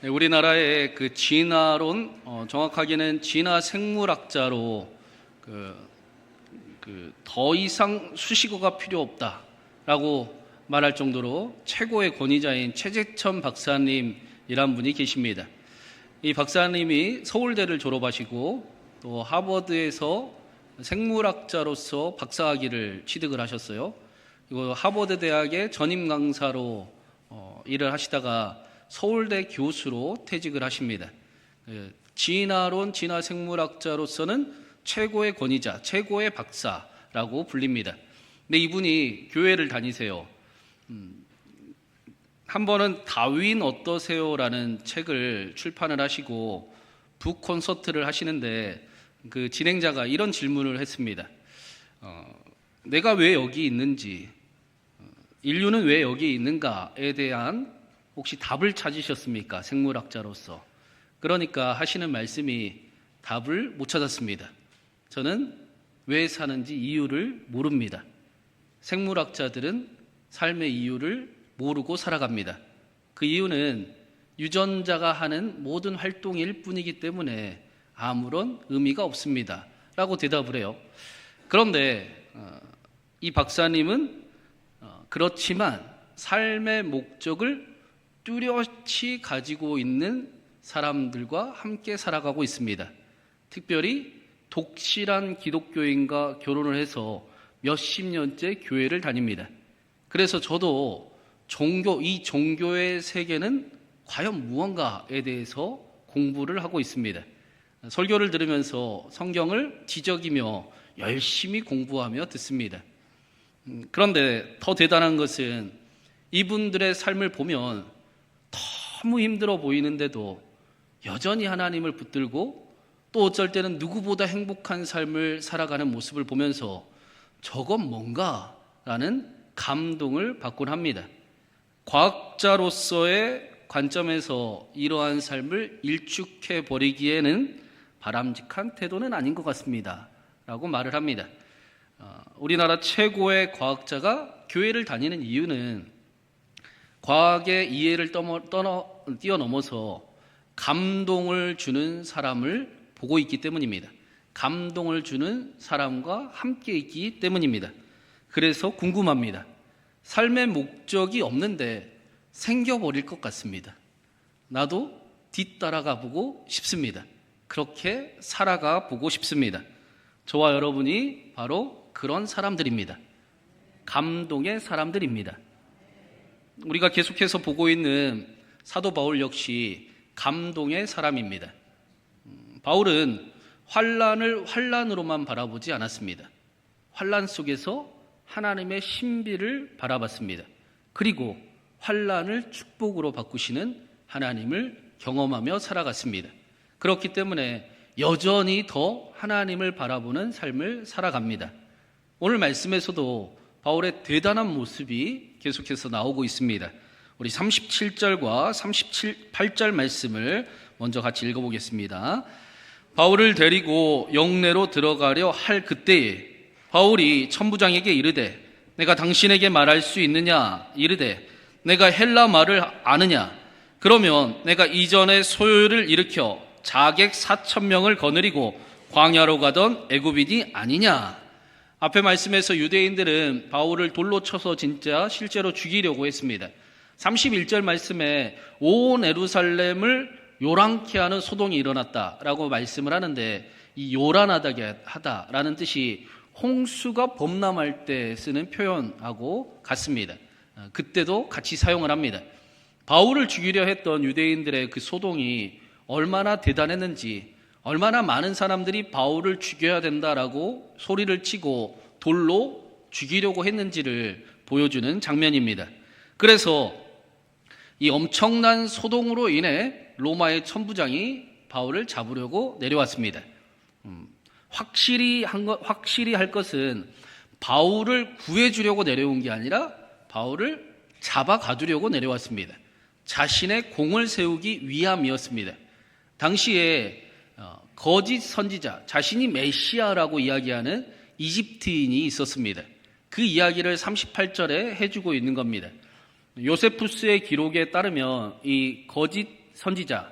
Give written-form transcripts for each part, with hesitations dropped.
네, 우리나라의 그 진화론, 정확하게는 진화 생물학자로 더 이상 수식어가 필요 없다라고 말할 정도로 최고의 권위자인 최재천 박사님이란 분이 계십니다. 이 박사님이 서울대를 졸업하시고 또 하버드에서 생물학자로서 박사학위를 취득을 하셨어요. 그리고 하버드 대학의 전임 강사로 일을 하시다가 서울대 교수로 퇴직을 하십니다. 진화론, 진화생물학자로서는 최고의 권위자, 최고의 박사라고 불립니다. 근데 이분이 교회를 다니세요. 한 번은 다윈 어떠세요라는 책을 출판을 하시고 북 콘서트를 하시는데 그 진행자가 이런 질문을 했습니다. 내가 왜 여기 있는지, 인류는 왜 여기 있는가에 대한 혹시 답을 찾으셨습니까? 생물학자로서. 그러니까 하시는 말씀이 답을 못 찾았습니다. 저는 왜 사는지 이유를 모릅니다. 생물학자들은 삶의 이유를 모르고 살아갑니다. 그 이유는 유전자가 하는 모든 활동일 뿐이기 때문에 아무런 의미가 없습니다. 라고 대답을 해요. 그런데 이 박사님은 그렇지만 삶의 목적을 뚜렷이 가지고 있는 사람들과 함께 살아가고 있습니다. 특별히 독실한 기독교인과 결혼을 해서 몇십 년째 교회를 다닙니다. 그래서 저도 이 종교의 세계는 과연 무언가에 대해서 공부를 하고 있습니다. 설교를 들으면서 성경을 뒤적이며 열심히 공부하며 듣습니다. 그런데 더 대단한 것은 이분들의 삶을 보면 너무 힘들어 보이는데도 여전히 하나님을 붙들고 또 어쩔 때는 누구보다 행복한 삶을 살아가는 모습을 보면서 저건 뭔가라는 감동을 받곤 합니다. 과학자로서의 관점에서 이러한 삶을 일축해 버리기에는 바람직한 태도는 아닌 것 같습니다. 라고 말을 합니다. 우리나라 최고의 과학자가 교회를 다니는 이유는 과학의 이해를 뛰어넘어서 감동을 주는 사람을 보고 있기 때문입니다. 감동을 주는 사람과 함께 있기 때문입니다. 그래서 궁금합니다. 삶의 목적이 없는데 생겨버릴 것 같습니다. 나도 뒤따라가 보고 싶습니다. 그렇게 살아가 보고 싶습니다. 저와 여러분이 바로 그런 사람들입니다. 감동의 사람들입니다. 우리가 계속해서 보고 있는 사도 바울 역시 감동의 사람입니다. 바울은 환난을 환난으로만 바라보지 않았습니다. 환난 속에서 하나님의 신비를 바라봤습니다. 그리고 환난을 축복으로 바꾸시는 하나님을 경험하며 살아갔습니다. 그렇기 때문에 여전히 더 하나님을 바라보는 삶을 살아갑니다. 오늘 말씀에서도 바울의 대단한 모습이 계속해서 나오고 있습니다. 우리 37절과 38절 말씀을 먼저 같이 읽어보겠습니다. 바울을 데리고 영내로 들어가려 할 그때에 바울이 천부장에게 이르되 내가 당신에게 말할 수 있느냐? 이르되 내가 헬라 말을 아느냐? 그러면 내가 이전에 소요를 일으켜 자객 4,000명을 거느리고 광야로 가던 애굽인이 아니냐? 앞에 말씀에서 유대인들은 바울을 돌로 쳐서 진짜 실제로 죽이려고 했습니다. 31절 말씀에 온 예루살렘을 요란케 하는 소동이 일어났다라고 말씀을 하는데 이 요란하다라는 뜻이 홍수가 범람할 때 쓰는 표현하고 같습니다. 그때도 같이 사용을 합니다. 바울을 죽이려 했던 유대인들의 그 소동이 얼마나 대단했는지, 얼마나 많은 사람들이 바울을 죽여야 된다라고 소리를 치고 돌로 죽이려고 했는지를 보여주는 장면입니다. 그래서 이 엄청난 소동으로 인해 로마의 천부장이 바울을 잡으려고 내려왔습니다. 확실히 할 것은 바울을 구해주려고 내려온 게 아니라 바울을 잡아가두려고 내려왔습니다. 자신의 공을 세우기 위함이었습니다. 당시에 거짓 선지자, 자신이 메시아라고 이야기하는 이집트인이 있었습니다. 그 이야기를 38절에 해주고 있는 겁니다. 요세푸스의 기록에 따르면 이 거짓 선지자,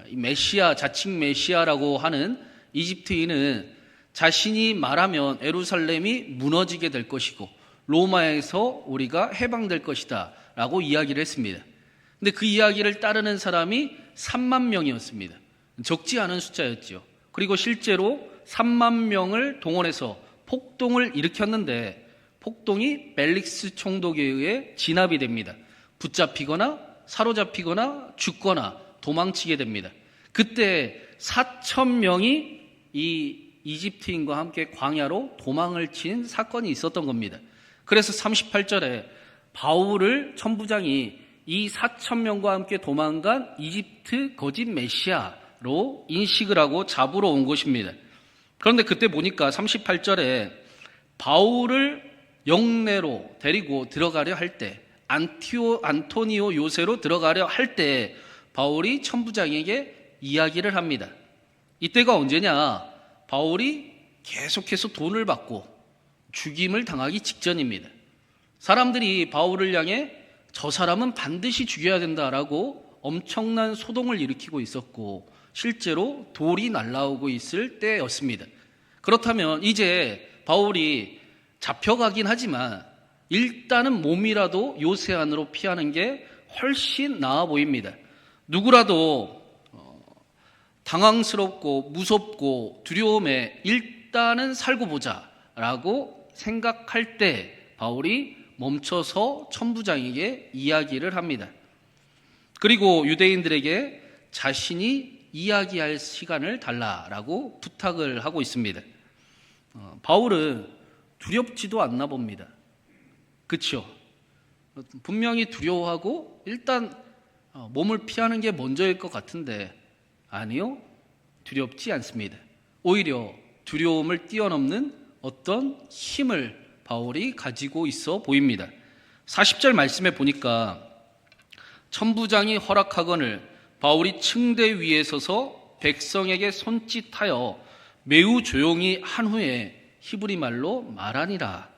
이 메시아, 자칭 메시아라고 하는 이집트인은 자신이 말하면 예루살렘이 무너지게 될 것이고 로마에서 우리가 해방될 것이다 라고 이야기를 했습니다. 근데 그 이야기를 따르는 사람이 3만 명이었습니다. 적지 않은 숫자였죠. 그리고 실제로 3만 명을 동원해서 폭동을 일으켰는데 폭동이 벨릭스 총독에 의해 진압이 됩니다. 붙잡히거나 사로잡히거나 죽거나 도망치게 됩니다. 그때 4,000명이 이 이집트인과 함께 광야로 도망을 친 사건이 있었던 겁니다. 그래서 38절에 바울을 천부장이 이 4,000명과 함께 도망간 이집트 거짓 메시아로 인식을 하고 잡으러 온 것입니다. 그런데 그때 보니까 38절에 바울을 영내로 데리고 들어가려 할 때, 안토니오 요새로 들어가려 할 때 바울이 천부장에게 이야기를 합니다. 이때가 언제냐? 바울이 계속해서 돈을 받고 죽임을 당하기 직전입니다. 사람들이 바울을 향해 저 사람은 반드시 죽여야 된다라고 엄청난 소동을 일으키고 있었고 실제로 돌이 날아오고 있을 때였습니다. 그렇다면 이제 바울이 잡혀가긴 하지만 일단은 몸이라도 요새 안으로 피하는 게 훨씬 나아 보입니다. 누구라도 당황스럽고 무섭고 두려움에 일단은 살고 보자라고 생각할 때 바울이 멈춰서 천부장에게 이야기를 합니다. 그리고 유대인들에게 자신이 이야기할 시간을 달라라고 부탁을 하고 있습니다. 바울은 두렵지도 않나 봅니다. 그렇죠? 분명히 두려워하고 일단 몸을 피하는 게 먼저일 것 같은데 아니요, 두렵지 않습니다. 오히려 두려움을 뛰어넘는 어떤 힘을 바울이 가지고 있어 보입니다. 40절 말씀에 보니까 천부장이 허락하거늘 바울이 층대 위에 서서 백성에게 손짓하여 매우 조용히 한 후에 히브리 말로 말하니라.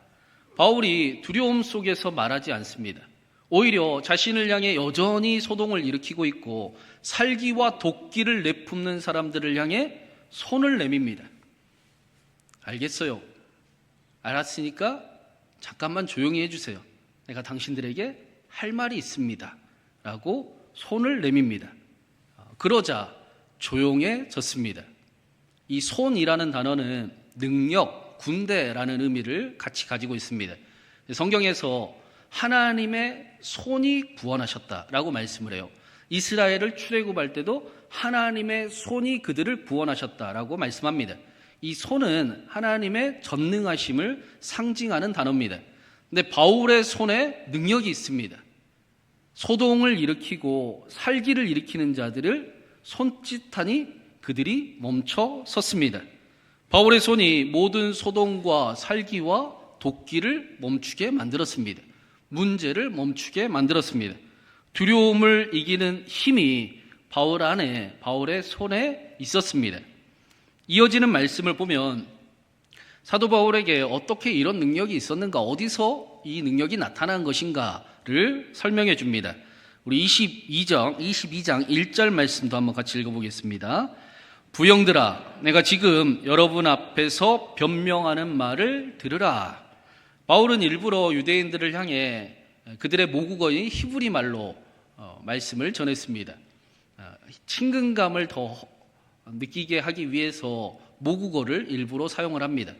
바울이 두려움 속에서 말하지 않습니다. 오히려 자신을 향해 여전히 소동을 일으키고 있고 살기와 도끼를 내뿜는 사람들을 향해 손을 내밉니다. 알겠어요. 알았으니까 잠깐만 조용히 해주세요. 내가 당신들에게 할 말이 있습니다. 라고 손을 내밉니다. 그러자 조용해졌습니다. 이 손이라는 단어는 능력, 군대라는 의미를 같이 가지고 있습니다. 성경에서 하나님의 손이 구원하셨다라고 말씀을 해요. 이스라엘을 출애굽할 때도 하나님의 손이 그들을 구원하셨다라고 말씀합니다. 이 손은 하나님의 전능하심을 상징하는 단어입니다. 근데 바울의 손에 능력이 있습니다. 소동을 일으키고 살기를 일으키는 자들을 손짓하니 그들이 멈춰 섰습니다. 바울의 손이 모든 소동과 살기와 도끼를 멈추게 만들었습니다. 문제를 멈추게 만들었습니다. 두려움을 이기는 힘이 바울 안에, 바울의 손에 있었습니다. 이어지는 말씀을 보면 사도 바울에게 어떻게 이런 능력이 있었는가, 어디서 이 능력이 나타난 것인가를 설명해 줍니다. 우리 22장 1절 말씀도 한번 같이 읽어보겠습니다. 부형들아, 내가 지금 여러분 앞에서 변명하는 말을 들으라. 바울은 일부러 유대인들을 향해 그들의 모국어인 히브리 말로 말씀을 전했습니다. 친근감을 더 느끼게 하기 위해서 모국어를 일부러 사용을 합니다.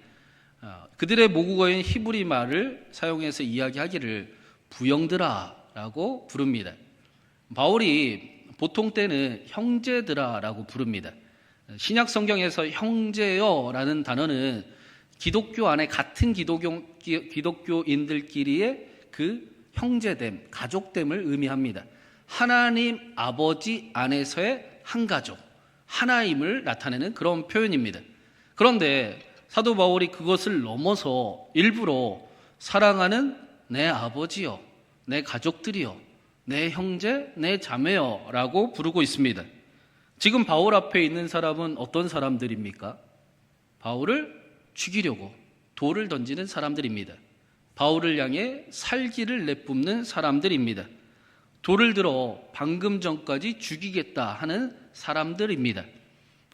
그들의 모국어인 히브리 말을 사용해서 이야기하기를 부형들아라고 부릅니다. 바울이 보통 때는 형제들아라고 부릅니다. 신약 성경에서 형제여라는 단어는 기독교 안에 같은 기독교인들끼리의 그 형제됨, 가족됨을 의미합니다. 하나님 아버지 안에서의 한 가족, 하나임을 나타내는 그런 표현입니다. 그런데 사도 바울이 그것을 넘어서 일부러 사랑하는 내 아버지여, 내 가족들이여, 내 형제, 내 자매여 라고 부르고 있습니다. 지금 바울 앞에 있는 사람은 어떤 사람들입니까? 바울을 죽이려고 돌을 던지는 사람들입니다. 바울을 향해 살기를 내뿜는 사람들입니다. 돌을 들어 방금 전까지 죽이겠다 하는 사람들입니다.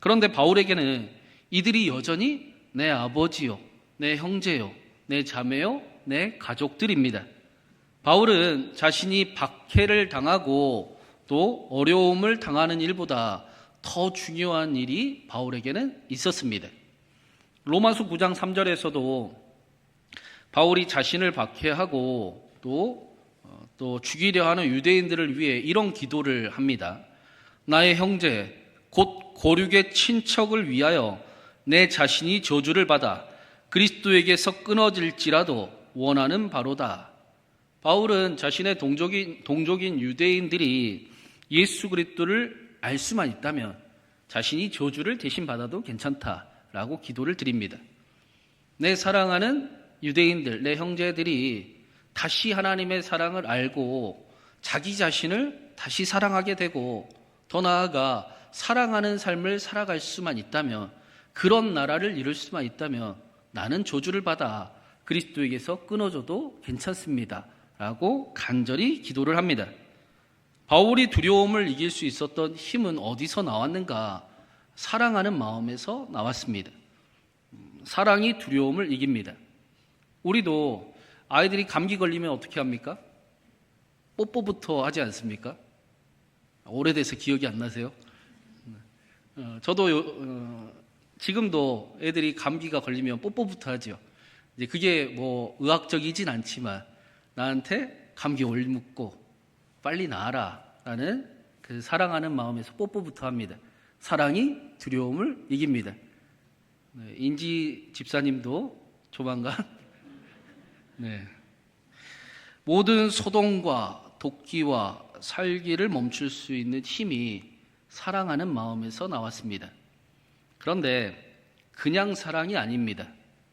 그런데 바울에게는 이들이 여전히 내 아버지요, 내 형제요, 내 자매요, 내 가족들입니다. 바울은 자신이 박해를 당하고 또 어려움을 당하는 일보다 더 중요한 일이 바울에게는 있었습니다. 로마서 9장 3절에서도 바울이 자신을 박해하고 또 죽이려 하는 유대인들을 위해 이런 기도를 합니다. 나의 형제 곧 고륙의 친척을 위하여 내 자신이 저주를 받아 그리스도에게서 끊어질지라도 원하는 바로다. 바울은 자신의 동족인 유대인들이 예수 그리스도를 알 수만 있다면 자신이 저주를 대신 받아도 괜찮다라고 기도를 드립니다. 내 사랑하는 유대인들, 내 형제들이 다시 하나님의 사랑을 알고 자기 자신을 다시 사랑하게 되고 더 나아가 사랑하는 삶을 살아갈 수만 있다면, 그런 나라를 이룰 수만 있다면 나는 저주를 받아 그리스도에게서 끊어져도 괜찮습니다 라고 간절히 기도를 합니다. 바울이 두려움을 이길 수 있었던 힘은 어디서 나왔는가? 사랑하는 마음에서 나왔습니다. 사랑이 두려움을 이깁니다. 우리도 아이들이 감기 걸리면 어떻게 합니까? 뽀뽀부터 하지 않습니까? 오래돼서 기억이 안 나세요? 저도 지금도 애들이 감기가 걸리면 뽀뽀부터 하죠. 이제 그게 뭐 의학적이진 않지만 나한테 감기 옮고 빨리 나아라 라는 그 사랑하는 마음에서 뽀뽀부터 합니다. 사랑이 두려움을 이깁니다. 인지 집사님도 조만간 모든 소동과 도끼와 살기를 멈출 수 있는 힘이 사랑하는 마음에서 나왔습니다. 그런데 그냥 사랑이 아닙니다.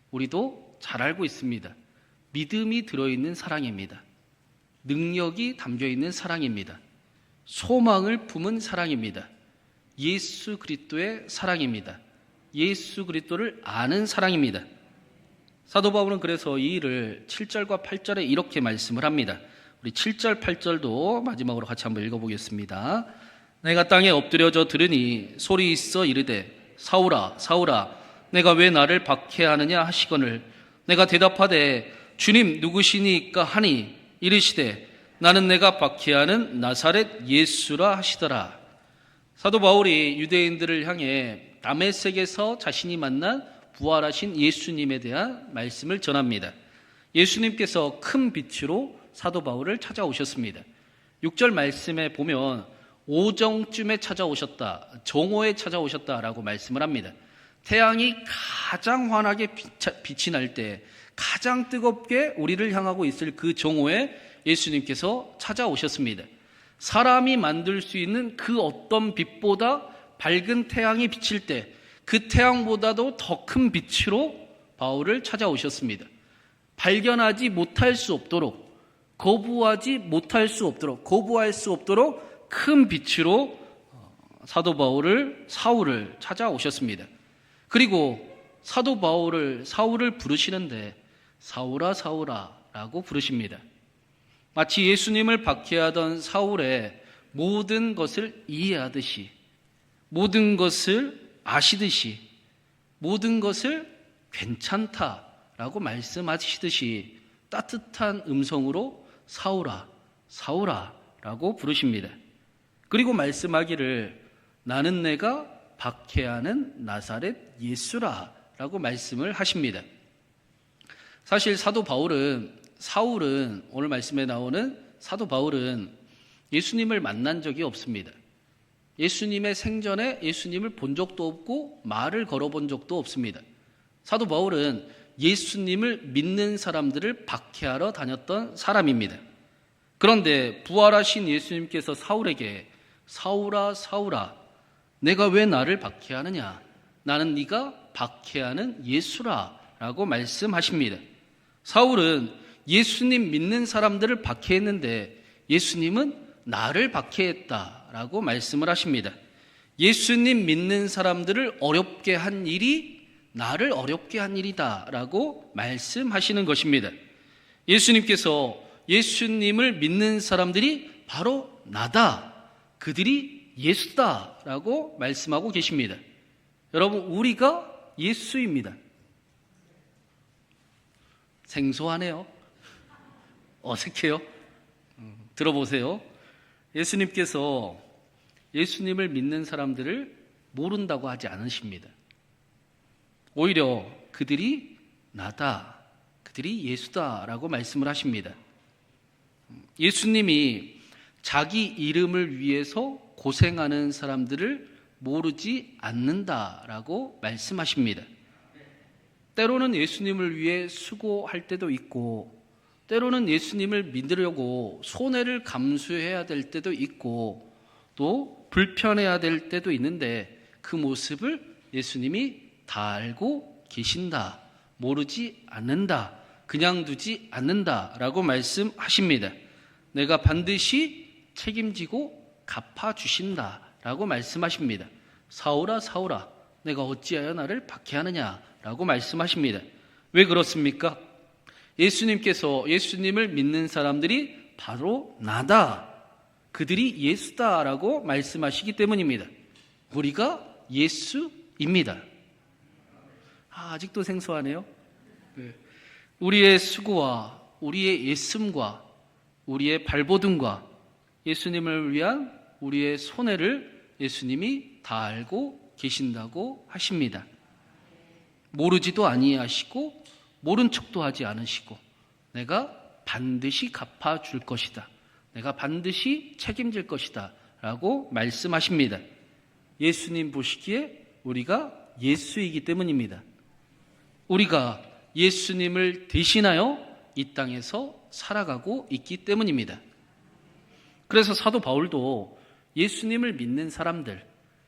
우리도 잘 알고 있습니다. 믿음이 들어있는 사랑입니다. 능력이 담겨있는 사랑입니다. 소망을 품은 사랑입니다. 예수 그리스도의 사랑입니다. 예수 그리스도를 아는 사랑입니다. 사도 바울은 그래서 이 일을 7절과 8절에 이렇게 말씀을 합니다. 우리 7절, 8절도 마지막으로 같이 한번 읽어보겠습니다. 내가 땅에 엎드려져 들으니 소리 있어 이르되 사울아 사울아 내가 왜 나를 박해하느냐 하시거늘 내가 대답하되 주님 누구시니까 하니 이르시되 나는 내가 박해하는 나사렛 예수라 하시더라. 사도 바울이 유대인들을 향해 다메섹에서 자신이 만난 부활하신 예수님에 대한 말씀을 전합니다. 예수님께서 큰 빛으로 사도 바울을 찾아오셨습니다. 6절 말씀에 보면 오정쯤에 찾아오셨다, 정오에 찾아오셨다라고 말씀을 합니다. 태양이 가장 환하게 빛이 날 때 가장 뜨겁게 우리를 향하고 있을 그 정오에 예수님께서 찾아오셨습니다. 사람이 만들 수 있는 그 어떤 빛보다 밝은 태양이 비칠 때 그 태양보다도 더 큰 빛으로 바울을 찾아오셨습니다. 발견하지 못할 수 없도록, 거부하지 못할 수 없도록, 거부할 수 없도록 큰 빛으로 사도 사울을 찾아오셨습니다. 그리고 사도 사울을 부르시는데 사울아 사울아 라고 부르십니다. 마치 예수님을 박해하던 사울의 모든 것을 이해하듯이, 모든 것을 아시듯이, 모든 것을 괜찮다라고 말씀하시듯이 따뜻한 음성으로 사울아 사울아 라고 부르십니다. 그리고 말씀하기를 나는 내가 박해하는 나사렛 예수라 라고 말씀을 하십니다. 사실 사울은 오늘 말씀에 나오는 사도 바울은 예수님을 만난 적이 없습니다. 예수님의 생전에 예수님을 본 적도 없고 말을 걸어본 적도 없습니다. 사도 바울은 예수님을 믿는 사람들을 박해하러 다녔던 사람입니다. 그런데 부활하신 예수님께서 사울에게 사울아 사울아 내가 왜 나를 박해하느냐, 나는 네가 박해하는 예수라 라고 말씀하십니다. 사울은 예수님 믿는 사람들을 박해했는데 예수님은 나를 박해했다라고 말씀을 하십니다. 예수님 믿는 사람들을 어렵게 한 일이 나를 어렵게 한 일이다라고 말씀하시는 것입니다. 예수님께서 예수님을 믿는 사람들이 바로 나다. 그들이 예수다라고 말씀하고 계십니다. 여러분, 우리가 예수입니다. 생소하네요. 어색해요. 들어보세요. 예수님께서 예수님을 믿는 사람들을 모른다고 하지 않으십니다. 오히려 그들이 나다, 그들이 예수다라고 말씀을 하십니다. 예수님이 자기 이름을 위해서 고생하는 사람들을 모르지 않는다라고 말씀하십니다. 때로는 예수님을 위해 수고할 때도 있고, 때로는 예수님을 믿으려고 손해를 감수해야 될 때도 있고, 또 불편해야 될 때도 있는데 그 모습을 예수님이 다 알고 계신다, 모르지 않는다, 그냥 두지 않는다라고 말씀하십니다. 내가 반드시 책임지고 갚아주신다라고 말씀하십니다. 사울아 사울아, 내가 어찌하여 나를 박해하느냐라고 말씀하십니다. 왜 그렇습니까? 예수님께서 예수님을 믿는 사람들이 바로 나다, 그들이 예수다라고 말씀하시기 때문입니다. 우리가 예수입니다. 아직도 생소하네요. 우리의 수고와 우리의 예씀과 우리의 발버둥과 예수님을 위한 우리의 손해를 예수님이 다 알고 계신다고 하십니다. 모르지도 아니하시고 모른 척도 하지 않으시고 내가 반드시 갚아줄 것이다, 내가 반드시 책임질 것이다 라고 말씀하십니다. 예수님 보시기에 우리가 예수이기 때문입니다. 우리가 예수님을 대신하여 이 땅에서 살아가고 있기 때문입니다. 그래서 사도 바울도 예수님을 믿는 사람들,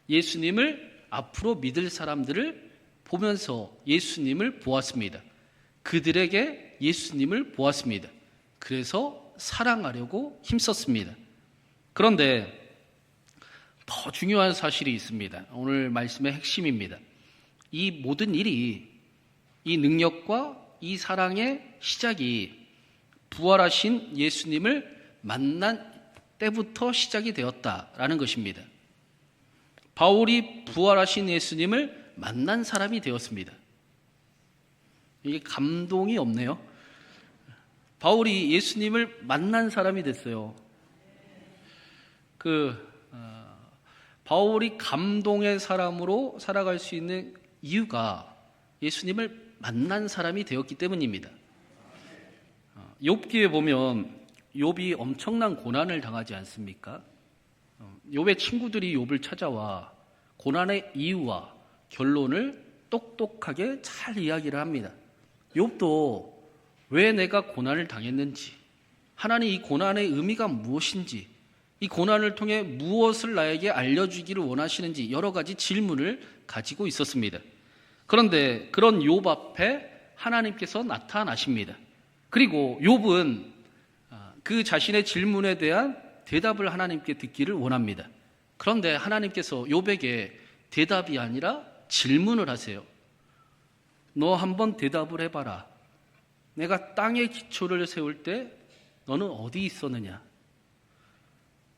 예수님을 앞으로 믿을 사람들을 보면서 예수님을 보았습니다. 그들에게 예수님을 보았습니다. 그래서 사랑하려고 힘썼습니다. 그런데 더 중요한 사실이 있습니다. 오늘 말씀의 핵심입니다. 이 모든 일이, 이 능력과 이 사랑의 시작이 부활하신 예수님을 만난 때부터 시작이 되었다라는 것입니다. 바울이 부활하신 예수님을 만난 사람이 되었습니다. 이게 감동이 없네요. 바울이 예수님을 만난 사람이 됐어요. 바울이 감동의 사람으로 살아갈 수 있는 이유가 예수님을 만난 사람이 되었기 때문입니다. 욥기에 보면 욥이 엄청난 고난을 당하지 않습니까? 욥의 친구들이 욥을 찾아와 고난의 이유와 결론을 똑똑하게 잘 이야기를 합니다. 욥도 왜 내가 고난을 당했는지, 하나님 이 고난의 의미가 무엇인지, 이 고난을 통해 무엇을 나에게 알려주기를 원하시는지 여러 가지 질문을 가지고 있었습니다. 그런데 그런 욥 앞에 하나님께서 나타나십니다. 그리고 욥은 그 자신의 질문에 대한 대답을 하나님께 듣기를 원합니다. 그런데 하나님께서 욥에게 대답이 아니라 질문을 하세요. 너 한번 대답을 해봐라. 내가 땅에 기초를 세울 때 너는 어디 있었느냐?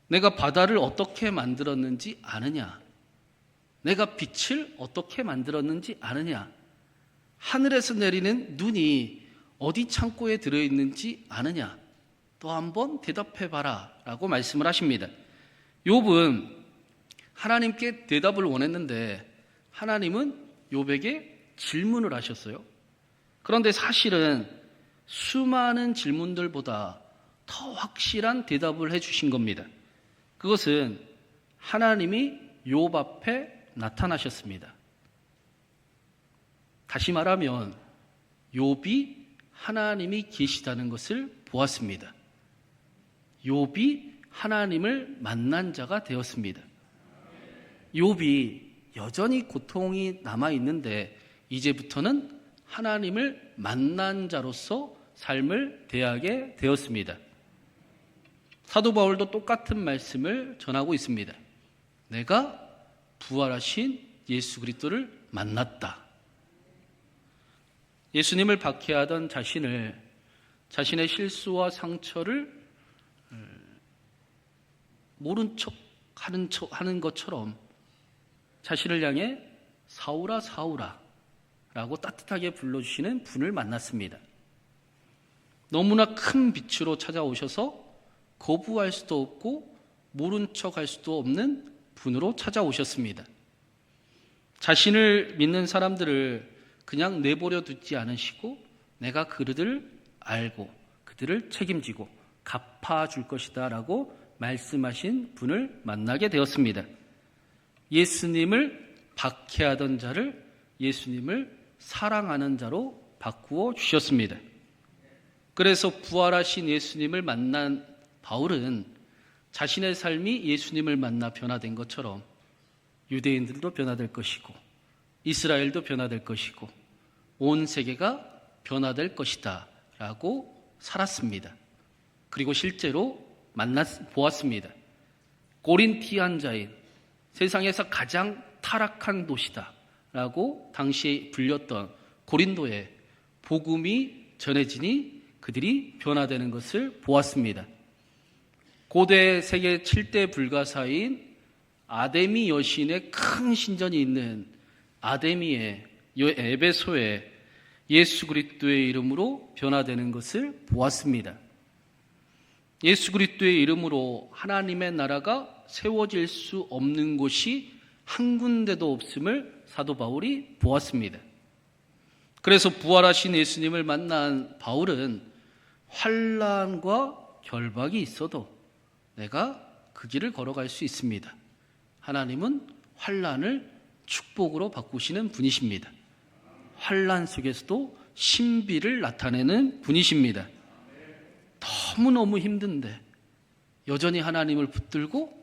내가 바다를 어떻게 만들었는지 아느냐? 내가 빛을 어떻게 만들었는지 아느냐? 하늘에서 내리는 눈이 어디 창고에 들어있는지 아느냐? 또 한번 대답해봐라 라고 말씀을 하십니다. 욥은 하나님께 대답을 원했는데 하나님은 욥에게 질문을 하셨어요. 그런데 사실은 수많은 질문들보다 더 확실한 대답을 해주신 겁니다. 그것은 하나님이 욥 앞에 나타나셨습니다. 다시 말하면 욥이 하나님이 계시다는 것을 보았습니다. 욥이 하나님을 만난 자가 되었습니다. 욥이 여전히 고통이 남아있는데 이제부터는 하나님을 만난 자로서 삶을 대하게 되었습니다. 사도 바울도 똑같은 말씀을 전하고 있습니다. 내가 부활하신 예수 그리스도를 만났다. 예수님을 박해하던 자신을, 자신의 실수와 상처를 모른 척 하는 것처럼 자신을 향해 사울아 사울아 라고 따뜻하게 불러주시는 분을 만났습니다. 너무나 큰 빛으로 찾아오셔서 거부할 수도 없고 모른 척할 수도 없는 분으로 찾아오셨습니다. 자신을 믿는 사람들을 그냥 내버려 두지 않으시고 내가 그들을 알고 그들을 책임지고 갚아줄 것이다 라고 말씀하신 분을 만나게 되었습니다. 예수님을 박해하던 자를 예수님을 사랑하는 자로 바꾸어 주셨습니다. 그래서 부활하신 예수님을 만난 바울은 자신의 삶이 예수님을 만나 변화된 것처럼 유대인들도 변화될 것이고 이스라엘도 변화될 것이고 온 세계가 변화될 것이다 라고 살았습니다. 그리고 실제로 보았습니다. 고린티안 자인 세상에서 가장 타락한 도시다 라고 당시에 불렸던 고린도에 복음이 전해지니 그들이 변화되는 것을 보았습니다. 고대 세계 7대 불가사인 아데미 여신의 큰 신전이 있는 아데미의 에베소에 예수 그리스도의 이름으로 변화되는 것을 보았습니다. 예수 그리스도의 이름으로 하나님의 나라가 세워질 수 없는 곳이 한 군데도 없음을 사도 바울이 보았습니다. 그래서 부활하신 예수님을 만난 바울은 환난과 결박이 있어도 내가 그 길을 걸어갈 수 있습니다. 하나님은 환난을 축복으로 바꾸시는 분이십니다. 환난 속에서도 신비를 나타내는 분이십니다. 너무너무 힘든데 여전히 하나님을 붙들고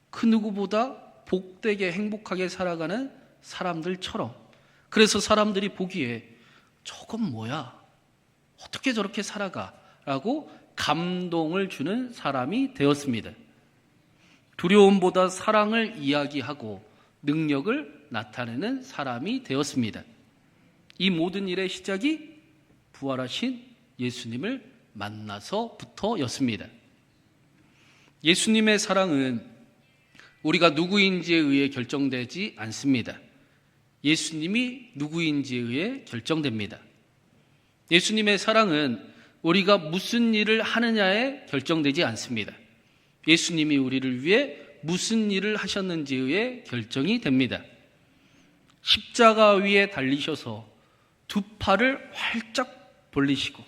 그 누구보다 복되게 행복하게 살아가는 사람들처럼, 그래서 사람들이 보기에 저건 뭐야? 어떻게 저렇게 살아가? 라고 감동을 주는 사람이 되었습니다. 두려움보다 사랑을 이야기하고 능력을 나타내는 사람이 되었습니다. 이 모든 일의 시작이 부활하신 예수님을 만나서부터였습니다. 예수님의 사랑은 우리가 누구인지에 의해 결정되지 않습니다. 예수님이 누구인지에 의해 결정됩니다. 예수님의 사랑은 우리가 무슨 일을 하느냐에 결정되지 않습니다. 예수님이 우리를 위해 무슨 일을 하셨는지에 의해 결정이 됩니다. 십자가 위에 달리셔서 두 팔을 활짝 벌리시고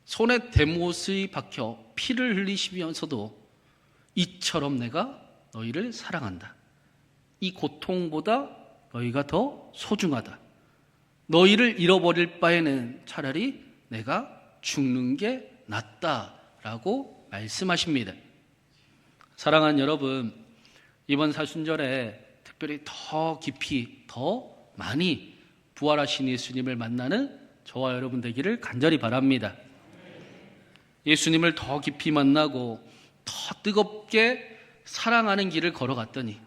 손에 대못이 박혀 피를 흘리시면서도 이처럼 내가 너희를 사랑한다. 이 고통보다 너희가 더 소중하다. 너희를 잃어버릴 바에는 차라리 내가 죽는 게 낫다라고 말씀하십니다. 사랑하는 여러분, 이번 사순절에 특별히 더 깊이 더 많이 부활하신 예수님을 만나는 저와 여러분 되기를 간절히 바랍니다. 예수님을 더 깊이 만나고 더 뜨겁게 사랑하는 길을 걸어갔더니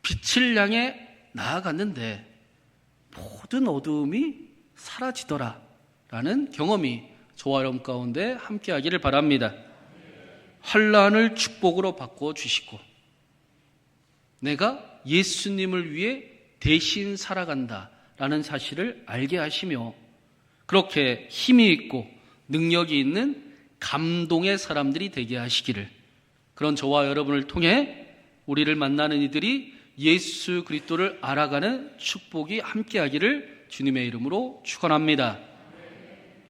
빛을 향해 나아갔는데 모든 어두움이 사라지더라 라는 경험이 저와 여러분 가운데 함께하기를 바랍니다. 환난을 축복으로 바꾸어 주시고 내가 예수님을 위해 대신 살아간다 라는 사실을 알게 하시며 그렇게 힘이 있고 능력이 있는 감동의 사람들이 되게 하시기를, 그런 저와 여러분을 통해 우리를 만나는 이들이 예수 그리스도를 알아가는 축복이 함께하기를 주님의 이름으로 축원합니다.